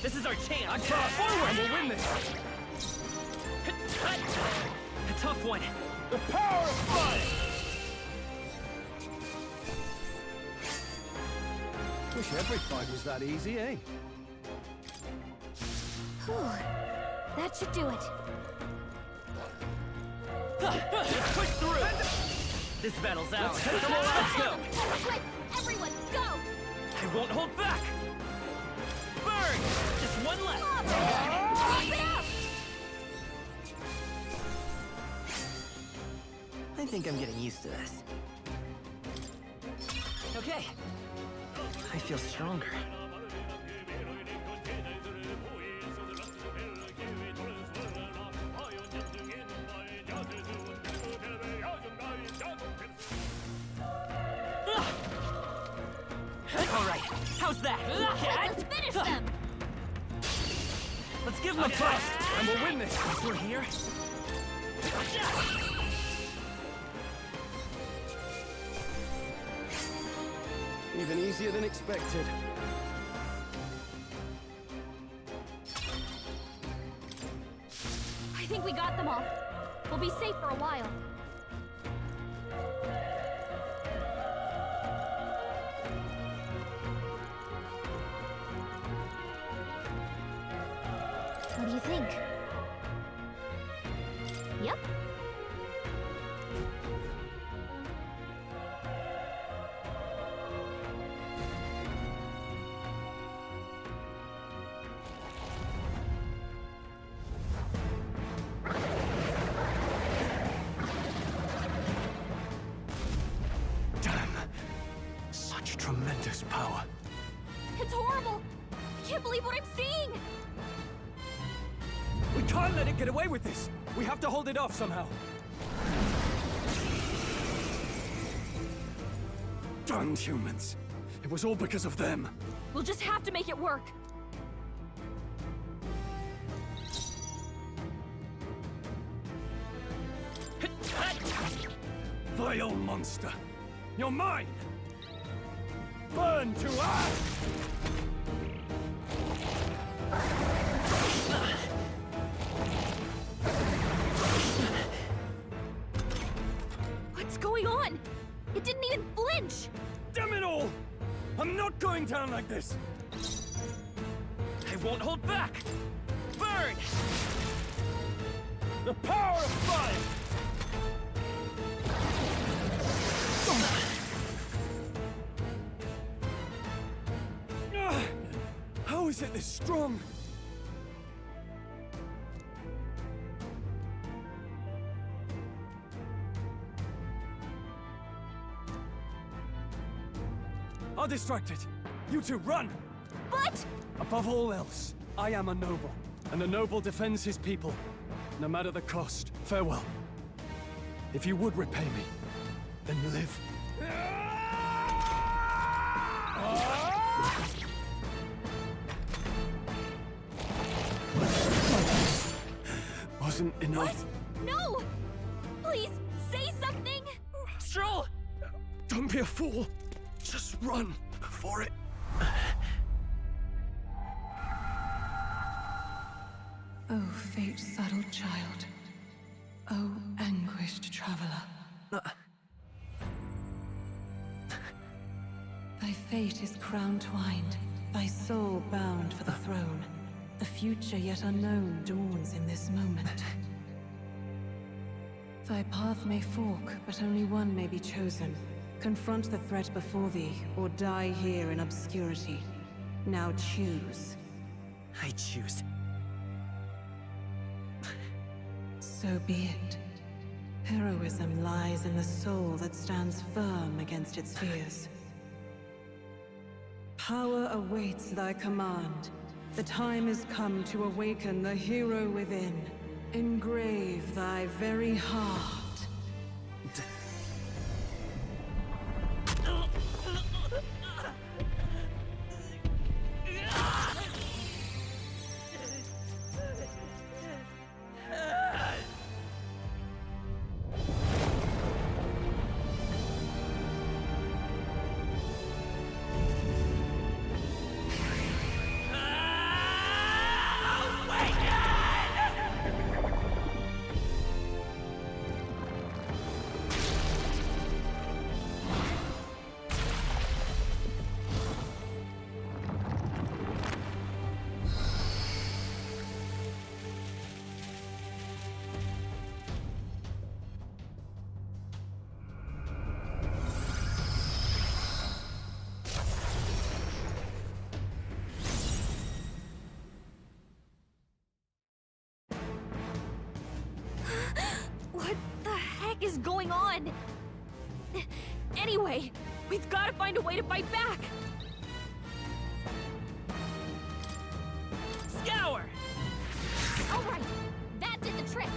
This is our chance. I cross forward. We'll win this. A tough one. The power of fire. Wish every fight was that easy, eh? Whew. That should do it. Let's push through. This battle's ours. Let's go. Quick, everyone, go! I won't hold back. Burn! Just one left. Keep it up! I think I'm getting used to this. Okay. I feel stronger. All right, how's that? Let's finish them! Let's give them a fight, and we'll win this. We're here. Even easier than expected. I think we got them all. We'll be safe for a while. What do you think? Yep. Such tremendous power. It's horrible! I can't believe what I'm seeing! We can't let it get away with this! We have to hold it off somehow. Damned humans. It was all because of them. We'll just have to make it work. Vile monster! You're mine! Burn to ash! What's going on? It didn't even flinch! Damn it all! I'm not going down like this! I won't hold back! Burn! The power of fire! How is it this strong? I'll distract it. You two, run! But... Above all else, I am a noble, and a noble defends his people, no matter the cost. Farewell. If you would repay me, then live. Wasn't enough. What? No! Please, say something! Stroll! Don't be a fool. Just run for it. Oh, fate subtle child. Oh, anguished traveler. Thy fate is crown-twined, thy soul bound for the throne. The future yet unknown dawns in this moment. Thy path may fork, but only one may be chosen. Confront the threat before thee, or die here in obscurity. Now choose. I choose. So be it. Heroism lies in the soul that stands firm against its fears. Power awaits thy command. The time is come to awaken the hero within. Engrave thy very heart. What the heck is going on? Anyway, we've got to find a way to fight back! Scour! Alright, that did the trick!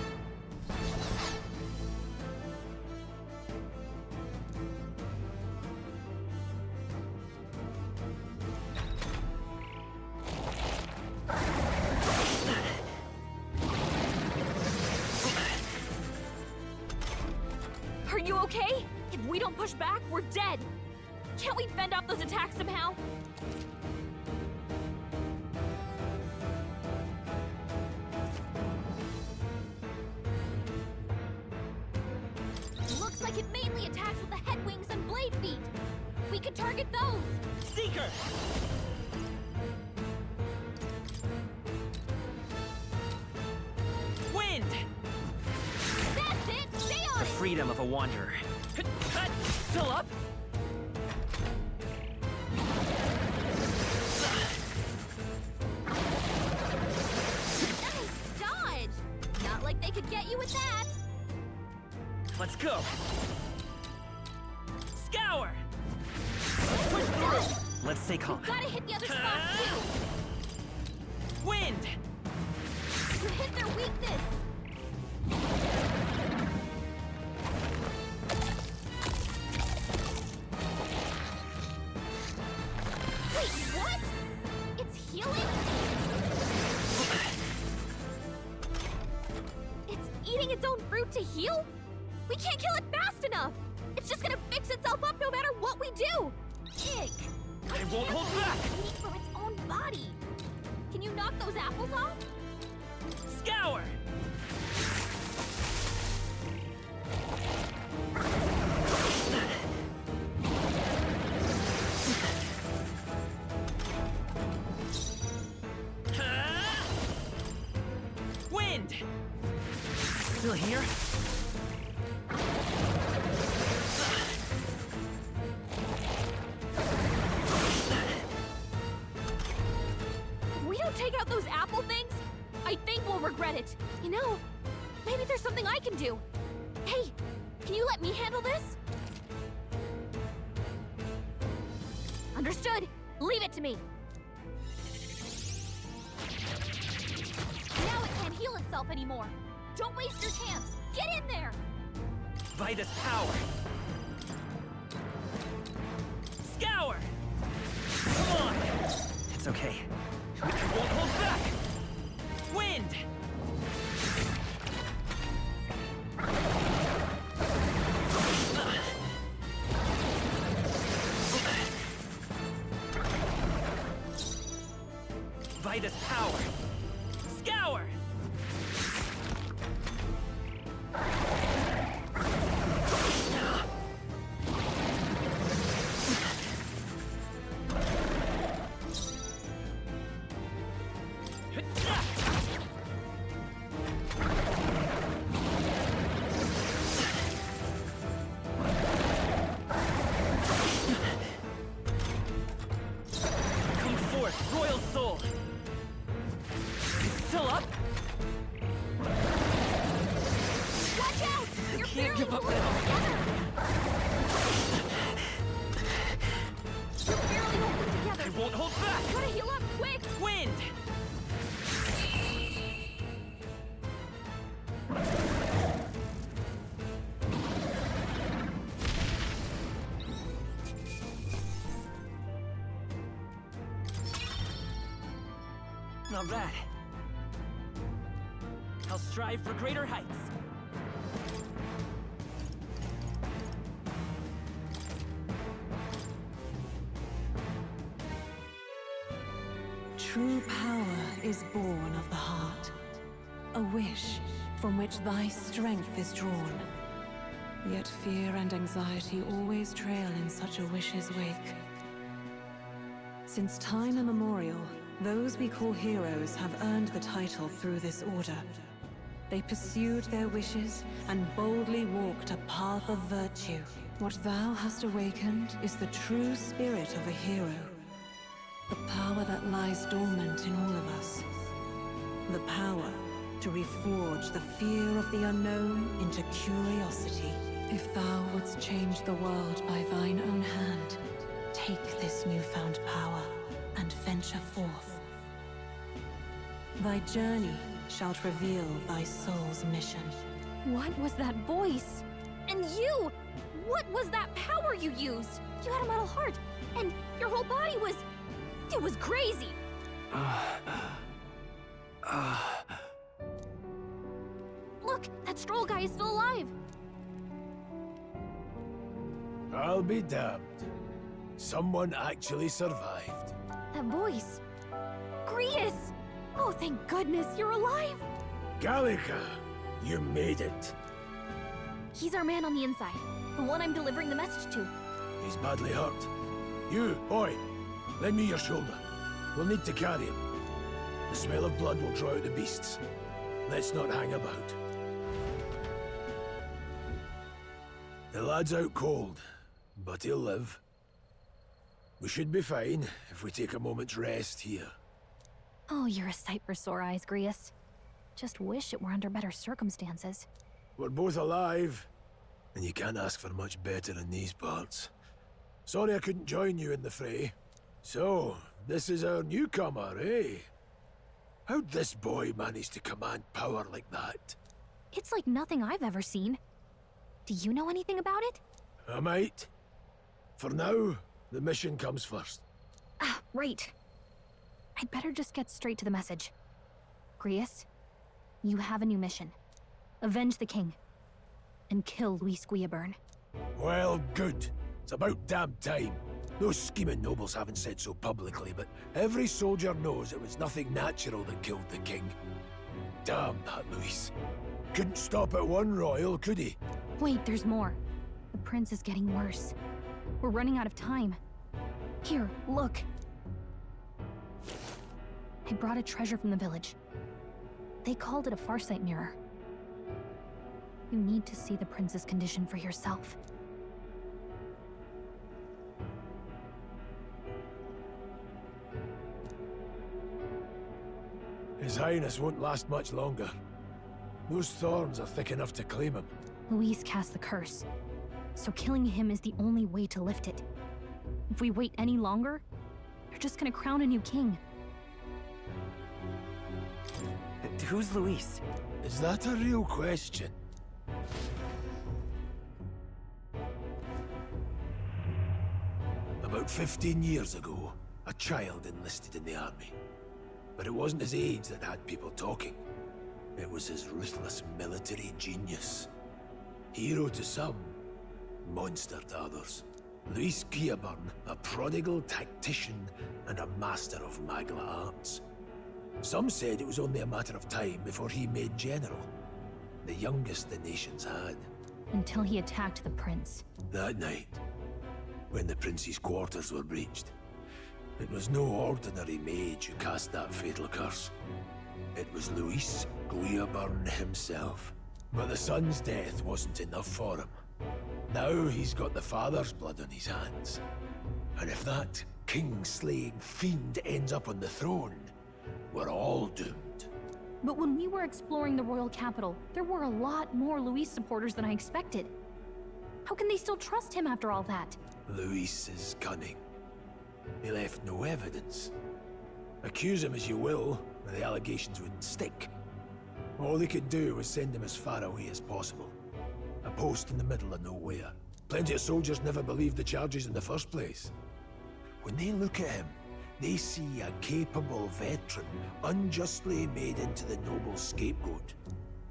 Are you okay? If we don't push back, we're dead! Can't we fend off those attacks somehow? Looks like it mainly attacks with the head wings and blade feet. We could target those! Seeker! Wind! That's it! Stay on The it! freedom of a wanderer. Still up? Nice dodge! Not like they could get you with that! Let's go! Scour! Push through! Let's stay calm. Gotta hit the other spot too! Wind! You hit their weakness! We can't kill it fast enough! It's just gonna fix itself up no matter what we do! Ick! It won't hold back! Eat from its own body! Can you knock those apples off? Scour! Wind! Still here? If we don't take out those apple things, I think we'll regret it. You know, maybe there's something I can do. Hey, can you let me handle this? Understood. Leave it to me. Now it can't heal itself anymore. Don't waste your chance. Get in there. Vitus power! Scour! Come on! It's okay. It won't hold back! Wind! Vitus power! Scour! Come forth, royal soul! Still up? Watch out! I You're can't barely give up holding now. it together. You're barely holding it together. It won't hold back! Gotta heal up quick. Wind! Not bad. I'll strive for greater heights. True power is born of the heart, a wish from which thy strength is drawn. Yet fear and anxiety always trail in such a wish's wake. Since time immemorial, those we call heroes have earned the title through this order. They pursued their wishes and boldly walked a path of virtue. What thou hast awakened is the true spirit of a hero. The power that lies dormant in all of us. The power to reforge the fear of the unknown into curiosity. If thou wouldst change the world by thine own hand, take this newfound power and venture forth. Thy journey shalt reveal thy soul's mission. What was that voice? And you! What was that power you used? You had a metal heart, and your whole body was... It was crazy! Look, that Stroll guy is still alive! I'll be damned. Someone actually survived. That voice... Grius! Oh, thank goodness, you're alive! Gallica, you made it. He's our man on the inside, the one I'm delivering the message to. He's badly hurt. You, boy, lend me your shoulder. We'll need to carry him. The smell of blood will draw out the beasts. Let's not hang about. The lad's out cold, but he'll live. We should be fine if we take a moment's rest here. Oh, you're a sight for sore eyes, Grius. Just wish it were under better circumstances. We're both alive, and you can't ask for much better in these parts. Sorry I couldn't join you in the fray. So, this is our newcomer, eh? How'd this boy manage to command power like that? It's like nothing I've ever seen. Do you know anything about it? I might. For now, the mission comes first. Ah, right. I'd better just get straight to the message. Grius, you have a new mission. Avenge the king. and kill Luis Guillaburn. Well, good. It's about damn time. Those scheming nobles haven't said so publicly, but every soldier knows it was nothing natural that killed the king. Damn that Luis. Couldn't stop at one royal, could he? Wait, there's more. The prince is getting worse. We're running out of time. Here, look. I brought a treasure from the village. They called it a farsight mirror. You need to see the prince's condition for yourself. His Highness won't last much longer. Those thorns are thick enough to claim him. Luis cast the curse, so killing him is the only way to lift it. If we wait any longer, they're just gonna crown a new king. Who's Luis? Is that a real question? About 15 years ago, a child enlisted in the army. But it wasn't his age that had people talking. It was his ruthless military genius. Hero to some, monster to others. Luis Guillaburn, a prodigal tactician and a master of Magla arts. Some said it was only a matter of time before he made general. The youngest the nations had. Until he attacked the prince. That night, when the prince's quarters were breached, it was no ordinary mage who cast that fatal curse. It was Luis Guillaburn himself. But the son's death wasn't enough for him. Now he's got the father's blood on his hands. And if that king-slaying fiend ends up on the throne, we're all doomed. But when we were exploring the royal capital, there were a lot more Luis supporters than I expected. How can they still trust him after all that? Luis is cunning. He left no evidence. Accuse him as you will, but the allegations wouldn't stick. All they could do was send him as far away as possible. A post in the middle of nowhere. Plenty of soldiers never believed the charges in the first place. When they look at him, they see a capable veteran unjustly made into the noble's scapegoat.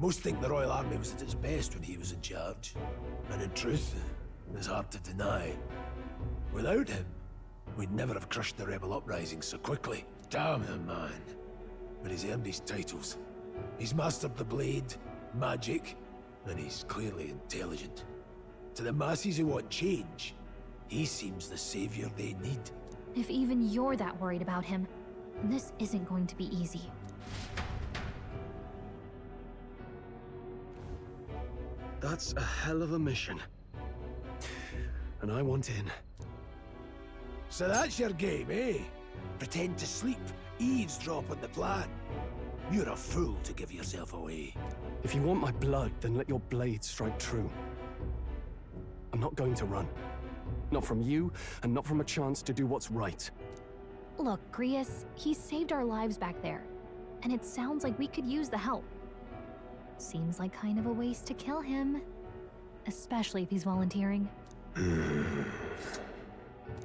Most think the Royal Army was at its best when he was in charge. And in truth, it's hard to deny. Without him, we'd never have crushed the rebel uprising so quickly. Damn the man. But he's earned his titles. He's mastered the blade, magic, and he's clearly intelligent. To the masses who want change, he seems the savior they need. If even you're that worried about him, this isn't going to be easy. That's a hell of a mission. And I want in. So that's your game, eh? Pretend to sleep, eavesdrop on the plan. You're a fool to give yourself away. If you want my blood, then let your blade strike true. I'm not going to run. Not from you, and not from a chance to do what's right. Look, Grius, he saved our lives back there. And it sounds like we could use the help. Seems like kind of a waste to kill him. Especially if he's volunteering.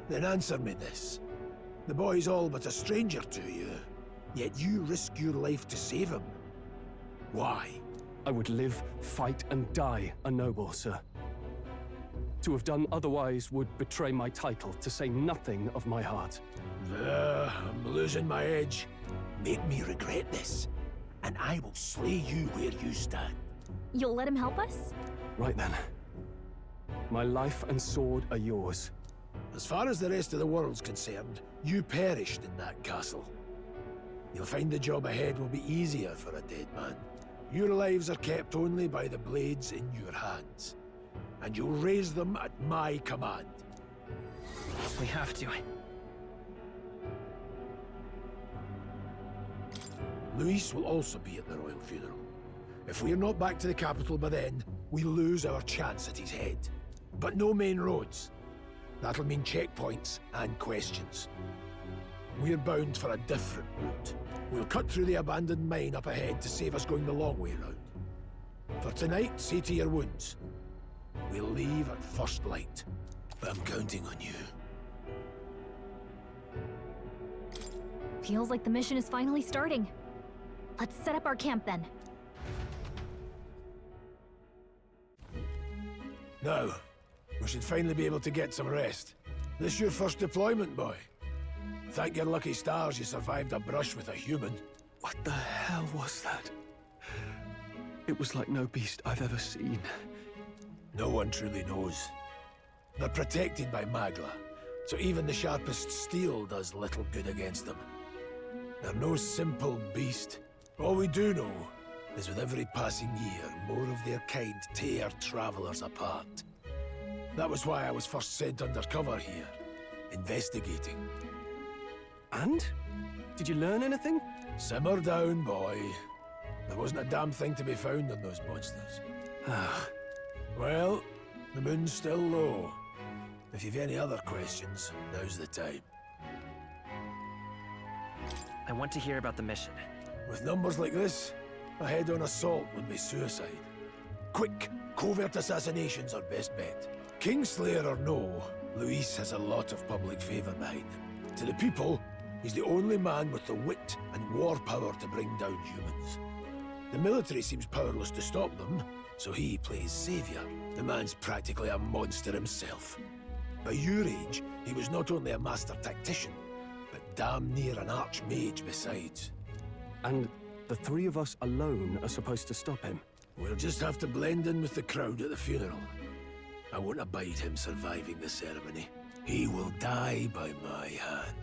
Then answer me this. The boy's all but a stranger to you, yet you risk your life to save him. Why? I would live, fight, and die a noble, sir. To have done otherwise would betray my title, to say nothing of my heart. I'm losing my edge. Make me regret this, and I will slay you where you stand. You'll let him help us? Right then. My life and sword are yours. As far as the rest of the world's concerned, you perished in that castle. You'll find the job ahead will be easier for a dead man. Your lives are kept only by the blades in your hands. And you'll raise them at my command. We have to. Luis will also be at the royal funeral. If we're not back to the capital by then, we lose our chance at his head. But no main roads. That'll mean checkpoints and questions. We're bound for a different route. We'll cut through the abandoned mine up ahead to save us going the long way round. For tonight, see to your wounds. We'll leave at first light. I'm counting on you. Feels like the mission is finally starting. Let's set up our camp then. Now, we should finally be able to get some rest. This your first deployment, boy? Thank your lucky stars you survived a brush with a human. What the hell was that? It was like no beast I've ever seen. No one truly knows. They're protected by Magla, so even the sharpest steel does little good against them. They're no simple beast. All we do know is with every passing year, more of their kind tear travelers apart. That was why I was first sent undercover here, investigating. And? Did you learn anything? Simmer down, boy. There wasn't a damn thing to be found on those monsters. Well, the moon's still low. If you've any other questions, now's the time. I want to hear about the mission. With numbers like this, a head-on assault would be suicide. Quick, covert assassinations are best bet. Kingslayer or no, Luis has a lot of public favor behind him. To the people, he's the only man with the wit and war power to bring down humans. The military seems powerless to stop them, so he plays savior. The man's practically a monster himself. By your age, he was not only a master tactician, but damn near an archmage besides. And the three of us alone are supposed to stop him? We'll just have to blend in with the crowd at the funeral. I won't abide him surviving the ceremony. He will die by my hand.